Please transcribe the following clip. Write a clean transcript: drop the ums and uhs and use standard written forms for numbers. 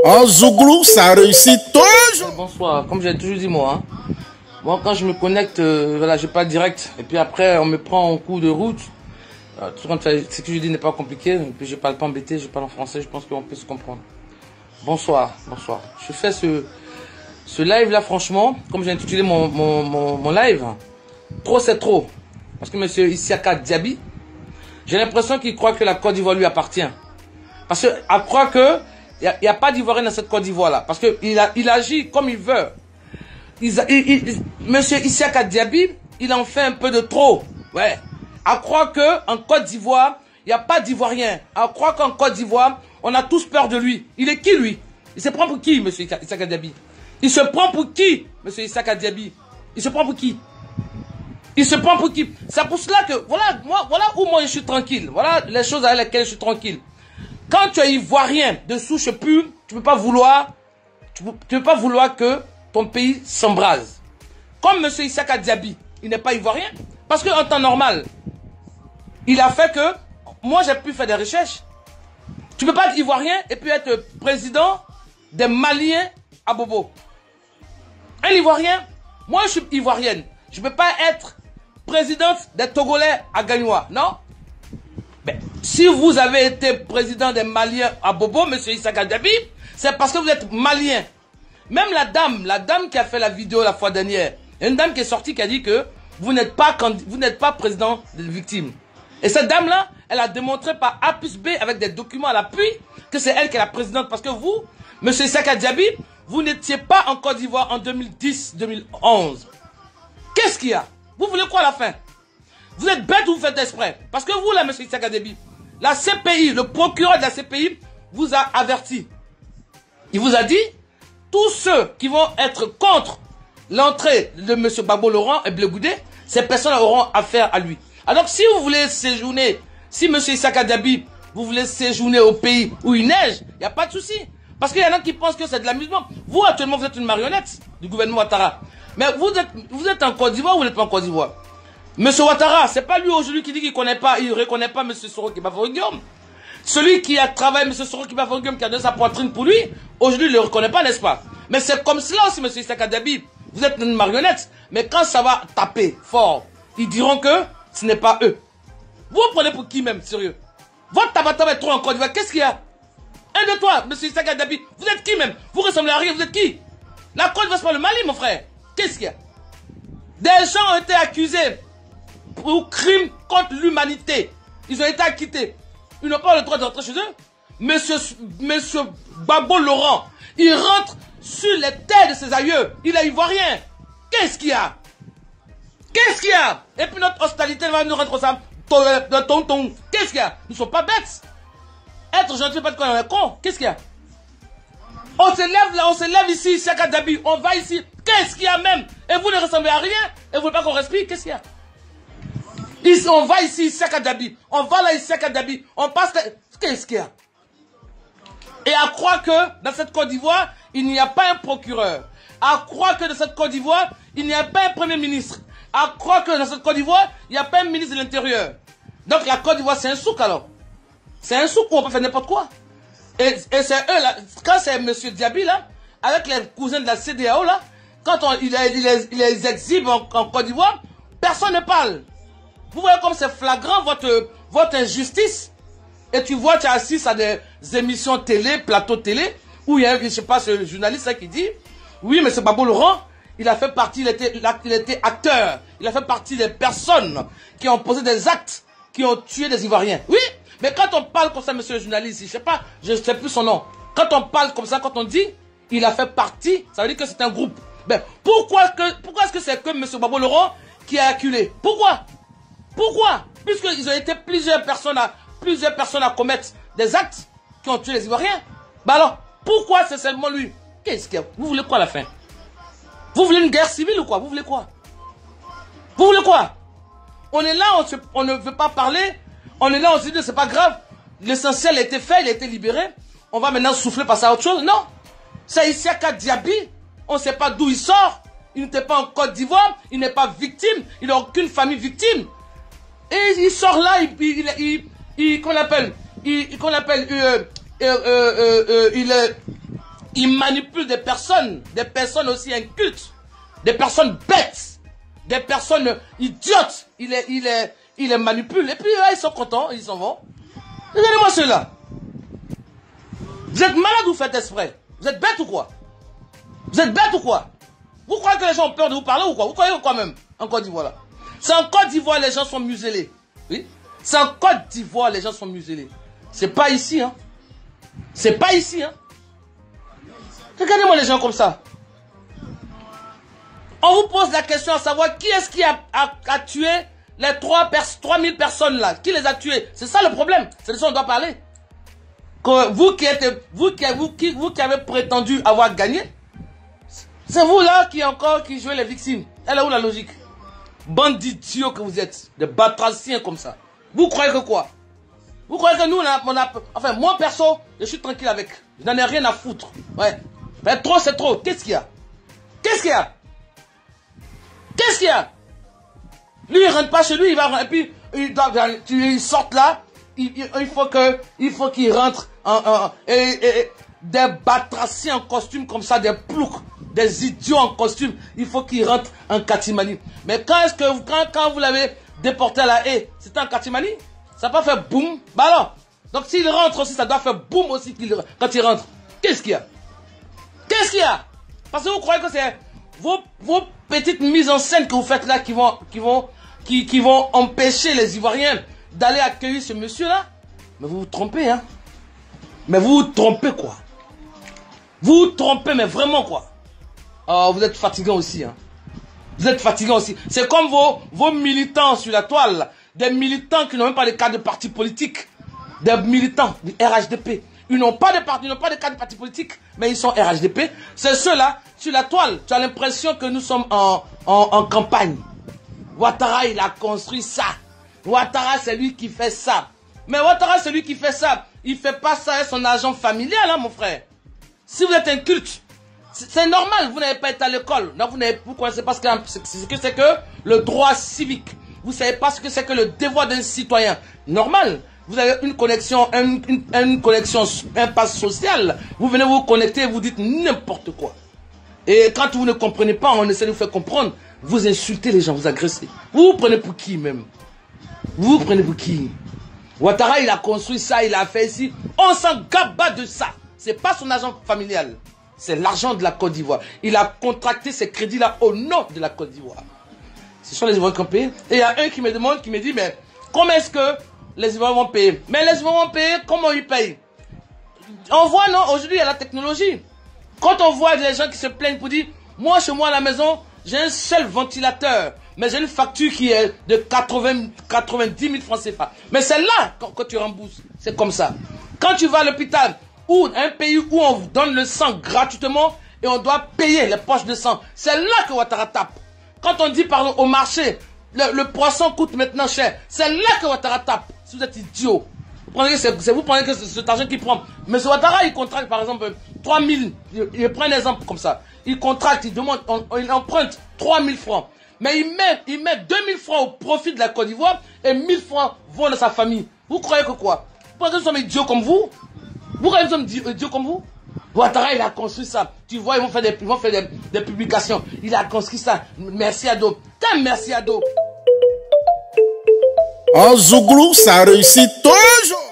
En Zouglou, ça réussit toujours. Bonsoir, comme j'ai toujours dit moi. Moi quand je me connecte, voilà, j'ai pas direct. Et puis après on me prend en cours de route. Ce que je dis n'est pas compliqué. Et puis je parle pas embêté, je parle en français, je pense qu'on peut se comprendre. Bonsoir, bonsoir. Je fais ce live là franchement, comme j'ai intitulé mon live, trop c'est trop. Parce que monsieur Isiaka Diaby, j'ai l'impression qu'il croit que la Côte d'Ivoire lui appartient. Parce qu'il croit que il n'y a pas d'Ivoirien dans cette Côte d'Ivoire là. Parce qu'il agit comme il veut. Monsieur Isiaka Diaby, il en fait un peu de trop. Ouais. À croire qu'en Côte d'Ivoire, il n'y a pas d'Ivoirien. À croire qu'en Côte d'Ivoire, on a tous peur de lui. Il est qui lui? Il se prend pour qui, monsieur Isiaka Diaby? Il se prend pour qui, monsieur Isiaka Diaby? Il se prend pour qui? Il se prend pour qui? C'est pour cela que, voilà où moi je suis tranquille. Voilà les choses avec lesquelles je suis tranquille. Quand tu es ivoirien de souche pure, tu ne peux pas vouloir que ton pays s'embrase. Comme M. Isiaka Diaby, il n'est pas ivoirien. Parce qu'en temps normal, il a fait que, moi j'ai pu faire des recherches. Tu ne peux pas être ivoirien et puis être président des Maliens à Bobo. Un ivoirien, moi je suis ivoirienne. Je ne peux pas être présidente des Togolais à Gagnoua, non? Mais si vous avez été président des Maliens à Bobo, monsieur Isiaka Diaby, c'est parce que vous êtes malien. Même la dame qui a fait la vidéo la fois dernière, une dame qui est sortie qui a dit que vous n'êtes pas président des victimes. Et cette dame-là, elle a démontré par A plus B avec des documents à l'appui que c'est elle qui est la présidente. Parce que vous, monsieur Isiaka Diaby, vous n'étiez pas en Côte d'Ivoire en 2010-2011. Qu'est-ce qu'il y a? Vous voulez quoi à la fin? Vous êtes bête ou vous faites exprès? Parce que vous, là, monsieur Isiaka Diaby, la CPI, le procureur de la CPI, vous a averti. Il vous a dit, tous ceux qui vont être contre l'entrée de monsieur Gbagbo Laurent et Blé Goudé, ces personnes auront affaire à lui. Alors, si vous voulez séjourner, si monsieur Isiaka Diaby, vous voulez séjourner au pays où il neige, il n'y a pas de souci. Parce qu'il y en a qui pensent que c'est de l'amusement. Vous, actuellement, vous êtes une marionnette du gouvernement Ouattara. Mais vous êtes en Côte d'Ivoire ou vous n'êtes pas en Côte d'Ivoire? Monsieur Ouattara, c'est pas lui aujourd'hui qui dit qu'il ne reconnaît pas monsieur Soro Kibafo-Nguom. Celui qui a travaillé, monsieur Soro Kibafo-Nguom, qui a donné sa poitrine pour lui, aujourd'hui il ne le reconnaît pas, n'est-ce pas? Mais c'est comme cela aussi, monsieur Isiaka Diaby. Vous êtes une marionnette, mais quand ça va taper fort, ils diront que ce n'est pas eux. Vous prenez pour qui même, sérieux? Votre tabataba est trop en Côte d'Ivoire, qu'est-ce qu'il y a? Un de toi, monsieur Isiaka Diaby, vous êtes qui même? Vous ressemblez à rien, vous êtes qui? La Côte d'Ivoire, c'est pas le Mali, mon frère. Qu'est-ce qu'il y a? Des gens ont été accusés pour crime contre l'humanité. Ils ont été acquittés. Ils n'ont pas le droit d'entrer chez eux. Monsieur Gbagbo Laurent, il rentre sur les terres de ses aïeux. Il est ivoirien. Qu'est-ce qu'il y a? Qu'est-ce qu'il y a? Et puis notre hospitalité va nous rendre ça. Qu'est-ce qu'il y a? Nous ne sommes pas bêtes. Être gentil, pas de quoi on est con. Qu'est-ce qu'il y a? On se lève là, on se lève ici, Isiaka Diaby. On va ici. Qu'est-ce qu'il y a même? Et vous ne ressemblez à rien. Et vous ne voulez pas qu'on respire. Qu'est-ce qu'il y a? Ici, on va ici, Isiaka Diaby. On va là, Isiaka Diaby. On passe là. Qu'est-ce qu'il y a? Et à croire que dans cette Côte d'Ivoire, il n'y a pas un procureur. À croire que dans cette Côte d'Ivoire, il n'y a pas un premier ministre. À croire que dans cette Côte d'Ivoire, il n'y a pas un ministre de l'Intérieur. Donc la Côte d'Ivoire, c'est un souk alors. C'est un souk où on peut faire n'importe quoi. Et c'est eux là, quand c'est M. Diaby là, avec les cousins de la CEDEAO là, quand il les exhibe en Côte d'Ivoire, personne ne parle. Vous voyez comme c'est flagrant votre injustice. Et tu vois, tu es assis à des émissions télé, plateau télé, où il y a, je sais pas, ce journaliste là qui dit, oui, mais c'est Gbagbo Laurent, il a fait partie, il était acteur, il a fait partie des personnes qui ont posé des actes, qui ont tué des Ivoiriens. Oui, mais quand on parle comme ça, monsieur le journaliste, je sais pas, je ne sais plus son nom. Quand on parle comme ça, quand on dit, il a fait partie, ça veut dire que c'est un groupe. Ben, pourquoi est-ce que c'est que monsieur Gbagbo Laurent qui a acculé? Pourquoi? Pourquoi? Puisqu'ils ont été plusieurs personnes à commettre des actes qui ont tué les Ivoiriens. Bah alors, pourquoi c'est seulement lui? Qu'est-ce que vous voulez quoi à la fin? Vous voulez une guerre civile ou quoi? Vous voulez quoi? Vous voulez quoi? On est là, on ne veut pas parler. On est là, on se dit c'est pas grave. L'essentiel a été fait, il a été libéré. On va maintenant souffler, passer à autre chose. Non. C'est Isiaka Diaby. On ne sait pas d'où il sort. Il n'était pas en Côte d'Ivoire. Il n'est pas victime. Il n'a aucune famille victime. Et il sort là, qu'on appelle, Il manipule des personnes aussi incultes, des personnes bêtes, des personnes idiotes. Il les manipule. Et puis là, ils sont contents, ils s'en vont. Regardez-moi ceux-là. Vous êtes malade ou vous faites exprès? Vous êtes bête ou quoi? Vous êtes bête ou quoi? Vous croyez que les gens ont peur de vous parler ou quoi? Vous croyez quoi même en Côte d'Ivoire là? C'est en Côte d'Ivoire les gens sont muselés. Oui? C'est en Côte d'Ivoire les gens sont muselés. C'est pas ici, hein. C'est pas ici, hein. Regardez-moi les gens comme ça. On vous pose la question à savoir qui est-ce qui a tué les 3000 personnes là. Qui les a tués? C'est ça le problème. C'est de ça qu'on doit parler. Que vous qui avez prétendu avoir gagné, c'est vous là qui jouez les victimes. Elle est où la logique? Bande d'idiots que vous êtes. Des batraciens comme ça. Vous croyez que quoi? Vous croyez que nous, enfin, moi, perso, je suis tranquille avec. Je n'en ai rien à foutre. Ouais. Mais trop, c'est trop. Qu'est-ce qu'il y a? Qu'est-ce qu'il y a? Qu'est-ce qu'il y a? Lui, il rentre pas chez lui, il va, et puis, il sort là, il faut qu'il rentre des batraciens en costume comme ça, des ploucs, des idiots en costume, il faut qu'ils rentrent en catimanie. Mais quand vous l'avez déporté à la haie, c'était en catimanie? Ça n'a pas fait boum? Bah alors. Donc s'il rentre aussi, ça doit faire boum aussi quand il rentre. Qu'est-ce qu'il y a? Qu'est-ce qu'il y a? Parce que vous croyez que c'est vos petites mises en scène que vous faites là qui vont empêcher les Ivoiriens d'aller accueillir ce monsieur-là? Mais vous vous trompez, hein? Mais vous vous trompez, quoi? Vous vous trompez, mais vraiment, quoi? Oh, vous êtes fatigants aussi, hein? Vous êtes fatigants aussi. C'est comme vos militants sur la toile, là. Des militants qui n'ont même pas de carte de parti politique. Des militants du RHDP. Ils n'ont pas de carte de parti politique, mais ils sont RHDP. C'est ceux-là, sur la toile, tu as l'impression que nous sommes en campagne. Ouattara, il a construit ça. Ouattara, c'est lui qui fait ça. Mais Ouattara, c'est lui qui fait ça. Il ne fait pas ça avec son agent familial, hein, mon frère. Si vous êtes un culte, c'est normal, vous n'avez pas été à l'école. Vous ne connaissez pas ce que c'est que le droit civique. Vous ne savez pas ce que c'est que le devoir d'un citoyen. Normal. Vous avez une connexion, un pass social. Vous venez vous connecter et vous dites n'importe quoi. Et quand vous ne comprenez pas, on essaie de vous faire comprendre. Vous insultez les gens, vous agressez. Vous vous prenez pour qui même? Vous vous prenez pour qui? Ouattara, il a construit ça, il a fait ici. On s'en gabat de ça. C'est pas son agent familial. C'est l'argent de la Côte d'Ivoire. Il a contracté ces crédits-là au nom de la Côte d'Ivoire. Ce sont les Ivoiriens qui ont payé. Et il y a un qui me demande, qui me dit, mais comment est-ce que les Ivoiriens vont payer? Mais les Ivoiriens vont payer, comment ils payent? On voit, non, aujourd'hui, il y a la technologie. Quand on voit des gens qui se plaignent pour dire, moi, chez moi à la maison, j'ai un seul ventilateur, mais j'ai une facture qui est de 90 000 francs CFA. Mais c'est là que tu rembourses. C'est comme ça. Quand tu vas à l'hôpital, ou un pays où on donne le sang gratuitement, et on doit payer les poches de sang, c'est là que Ouattara tape. Quand on dit, pardon, au marché, le poisson coûte maintenant cher, c'est là que Ouattara tape. Si vous êtes idiot, vous prenez que c'est cet argent qu'il prend. Mais ce Ouattara, il contracte par exemple 3 000, il prend un exemple comme ça. Il contracte, il demande, il emprunte 3 000 francs. Mais il met 2 000 francs au profit de la Côte d'Ivoire et 1 000 francs vont dans sa famille. Vous croyez que quoi? Vous croyez que nous sommes idiots comme vous? Vous croyez que nous sommes idiots comme vous? Ouattara, il a construit ça. Tu vois, ils vont faire des publications. Il a construit ça. Merci Ado. Merci Ado. En Zouglou, ça réussit toujours.